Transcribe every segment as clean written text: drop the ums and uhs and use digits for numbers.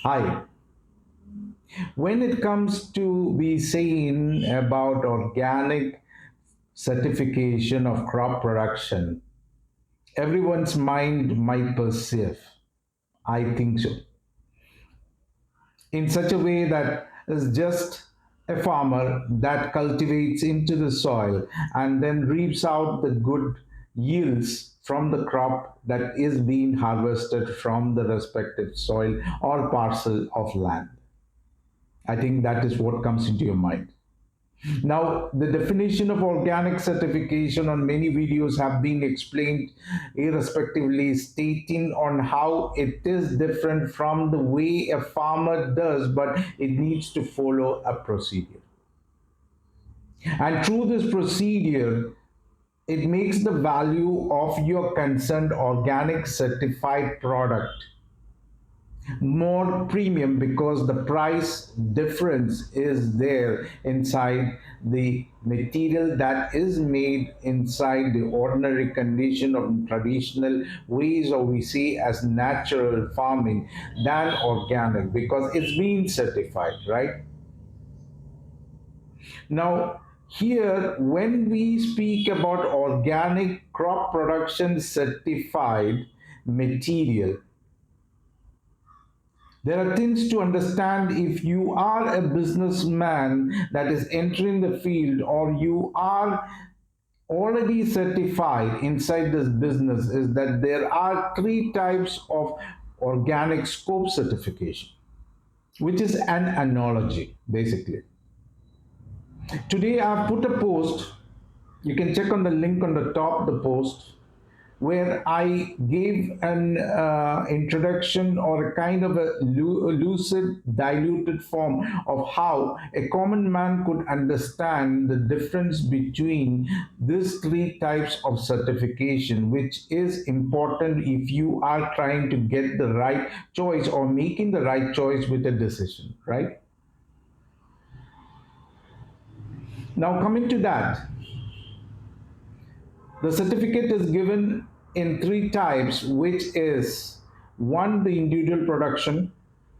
Hi. When it comes to be saying about organic certification of crop production, everyone's mind might perceive, I think so, in such a way that is just a farmer that cultivates into the soil and then reaps out the good yields from the crop that is being harvested from the respective soil or parcel of land. I think that is what comes into your mind. Now, the definition of organic certification on many videos have been explained irrespectively, stating on how it is different from the way a farmer does, but it needs to follow a procedure. And through this procedure, it makes the value of your concerned organic certified product more premium because the price difference is there inside the material that is made inside the ordinary condition of traditional ways, or we say as natural farming, than organic because it's been certified, right? Now here when we speak about organic crop production certified material, there are things to understand if you are a businessman that is entering the field, or you are already certified inside this business, is that there are three types of organic scope certification, which is an analogy basically. Today I've put a post, you can check on the link on the top of the post, where I gave an introduction or a kind of a lucid, diluted form of how a common man could understand the difference between these three types of certification, which is important if you are trying to get the right choice or making the right choice with a decision, right? Now, coming to that, the certificate is given in three types, which is one, the individual production.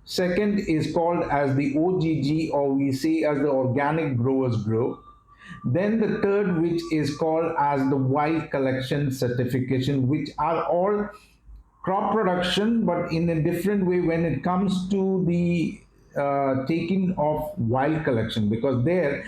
Second is called as the OGG, or we say as the organic growers grow. Then the third, which is called as the wild collection certification, which are all crop production, but in a different way when it comes to the taking of wild collection, because there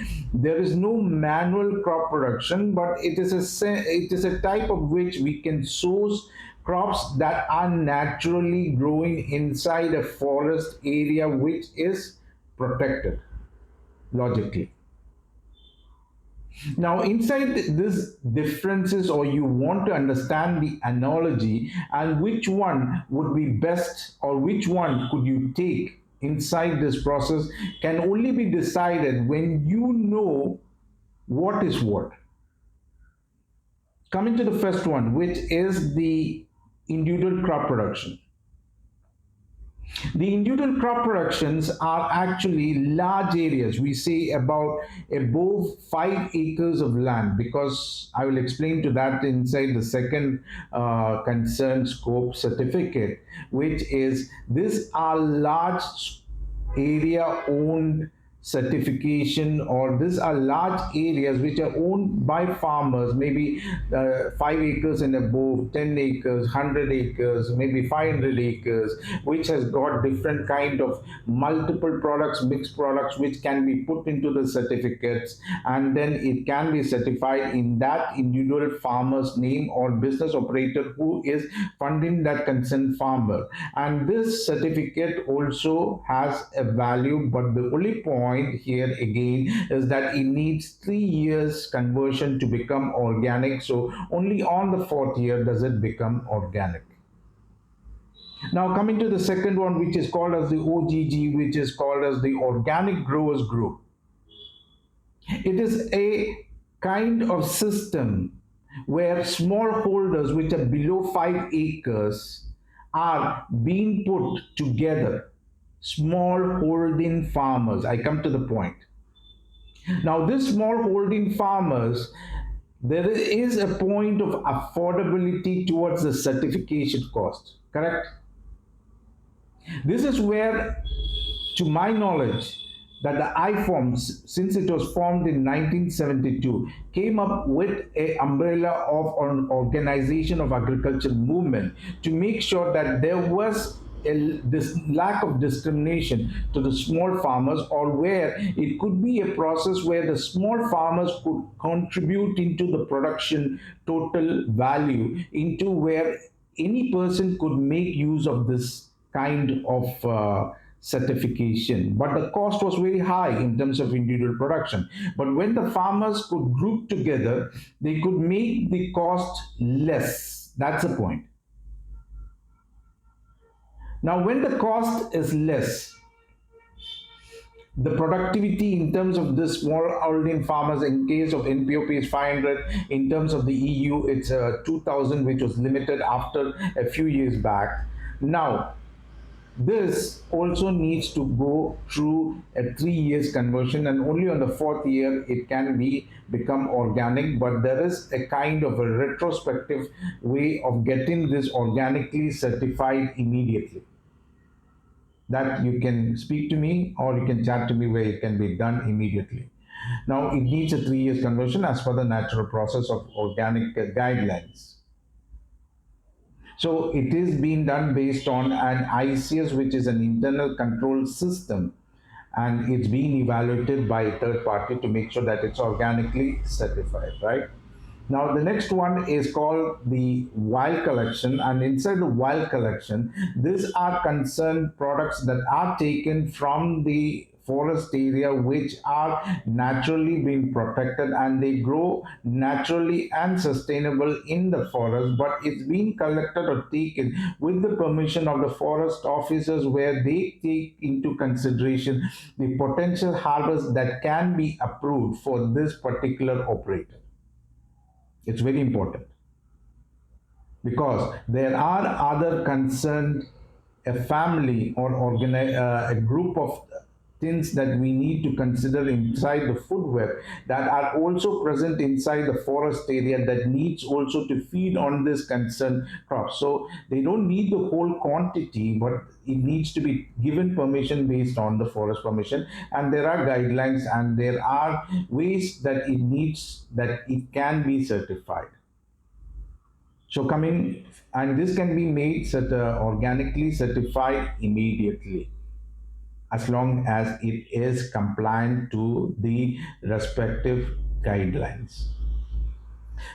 is no manual crop production, but it is a type of which we can source crops that are naturally growing inside a forest area which is protected logically. Now, inside this differences, or you want to understand the analogy and which one would be best, or which one could you take inside this process, can only be decided when you know what is what. Coming to the first one, which is the individual crop production. The individual crop productions are actually large areas. We say about above 5 acres of land, because I will explain to that inside the second concern scope certificate, which is these are large area owned certification, or these are large areas which are owned by farmers, maybe 5 acres and above, 10 acres, 100 acres, maybe 500 acres, which has got different kind of multiple products, mixed products, which can be put into the certificates, and then it can be certified in that individual farmer's name or business operator who is funding that concerned farmer. And this certificate also has a value, but the only point here again is that it needs 3 years conversion to become organic. So only on the fourth year does it become organic. Now coming to the second one, which is called as the OGG, which is called as the organic growers group. It is a kind of system where smallholders which are below 5 acres are being put together. Small holding farmers. I come to the point. Now, these small holding farmers, there is a point of affordability towards the certification cost, correct? This is where, to my knowledge, that the IFOM, since it was formed in 1972, came up with a umbrella of an organization of agriculture movement to make sure that there was this lack of discrimination to the small farmers, or where it could be a process where the small farmers could contribute into the production total value, into where any person could make use of this kind of certification. But the cost was very high in terms of individual production. But when the farmers could group together, they could make the cost less. That's the point. Now, when the cost is less, the productivity in terms of the small holding farmers, in case of NPOP, is 500. In terms of the EU, it's 2000, which was limited after a few years back. Now, this also needs to go through a 3 years conversion, and only on the fourth year it can be become organic. But there is a kind of a retrospective way of getting this organically certified immediately, that you can speak to me or you can chat to me, where it can be done immediately. Now, it needs a 3 years conversion as per the natural process of organic guidelines. So it is being done based on an ICS, which is an internal control system, and it's being evaluated by a third party to make sure that it's organically certified, right? Now, the next one is called the wild collection, and inside the wild collection, these are concerned products that are taken from the forest area, which are naturally being protected, and they grow naturally and sustainable in the forest, but it's being collected or taken with the permission of the forest officers, where they take into consideration the potential harvest that can be approved for this particular operator. It's very important, because there are other concerned, a family or a group of things that we need to consider inside the food web, that are also present inside the forest area, that needs also to feed on this concerned crop. So they don't need the whole quantity, but it needs to be given permission based on the forest permission, and there are guidelines and there are ways that it can be certified. So coming, and this can be made organically certified immediately, as long as it is compliant to the respective guidelines.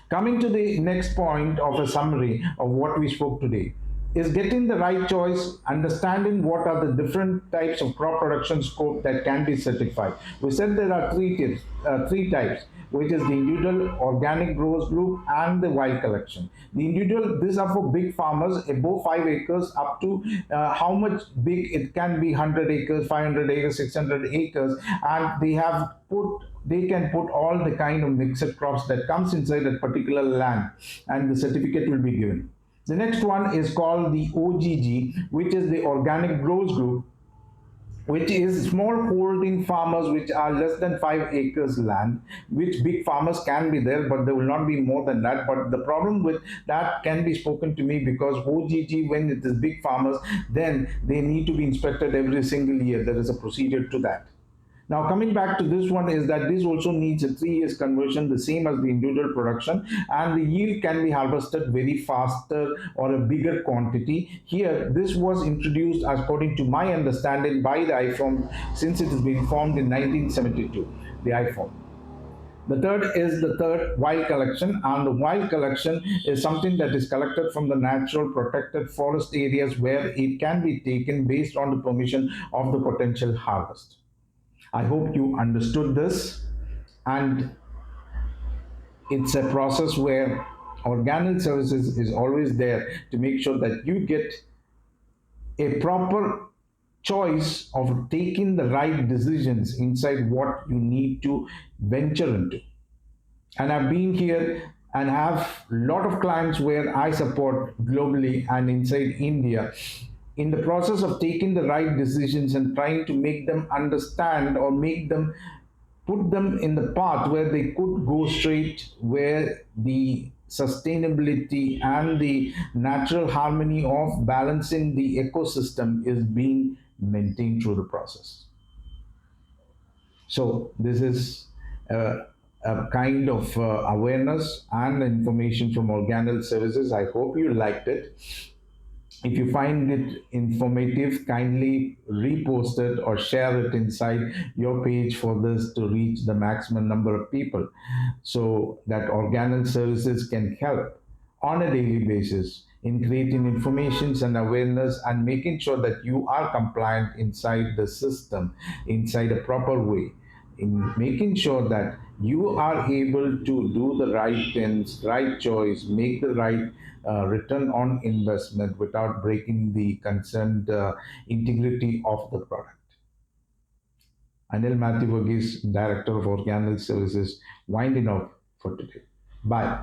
Coming to the next point of a summary of what we spoke today, is getting the right choice, understanding what are the different types of crop production scope that can be certified. We said there are three types, which is the individual, organic growers group, and the wild collection. The individual, these are for big farmers above 5 acres, up to how much big it can be: 100 acres, 500 acres, 600 acres, and they can put all the kind of mixed crops that comes inside that particular land, and the certificate will be given. The next one is called the OGG, which is the organic growers group, which is small holding farmers which are less than 5 acres land, which big farmers can be there, but they will not be more than that. But the problem with that can be spoken to me, because OGG, when it is big farmers, then they need to be inspected every single year. There is a procedure to that. Now, coming back to this one, is that this also needs a 3 years conversion, the same as the individual production, and the yield can be harvested very faster or a bigger quantity. Here, this was introduced, according to my understanding, by the IFOM, since it has been formed in 1972, the IFOM. The third is the third wild collection, and the wild collection is something that is collected from the natural protected forest areas, where it can be taken based on the permission of the potential harvest. I hope you understood this, and it's a process where Organil Services is always there to make sure that you get a proper choice of taking the right decisions inside what you need to venture into. And I've been here and have a lot of clients where I support globally and inside India, in the process of taking the right decisions and trying to make them understand, or put them in the path where they could go straight, where the sustainability and the natural harmony of balancing the ecosystem is being maintained through the process. So this is a kind of awareness and information from Organel Services. I hope you liked it. If you find it informative, kindly repost it or share it inside your page for this to reach the maximum number of people so that Organic Services can help on a daily basis in creating informations and awareness and making sure that you are compliant inside the system, inside a proper way, in making sure that you are able to do the right things, right choice, make the right return on investment without breaking the concerned integrity of the product. Anil Matthew Varghese, Director of Organic Services, winding up for today. Bye.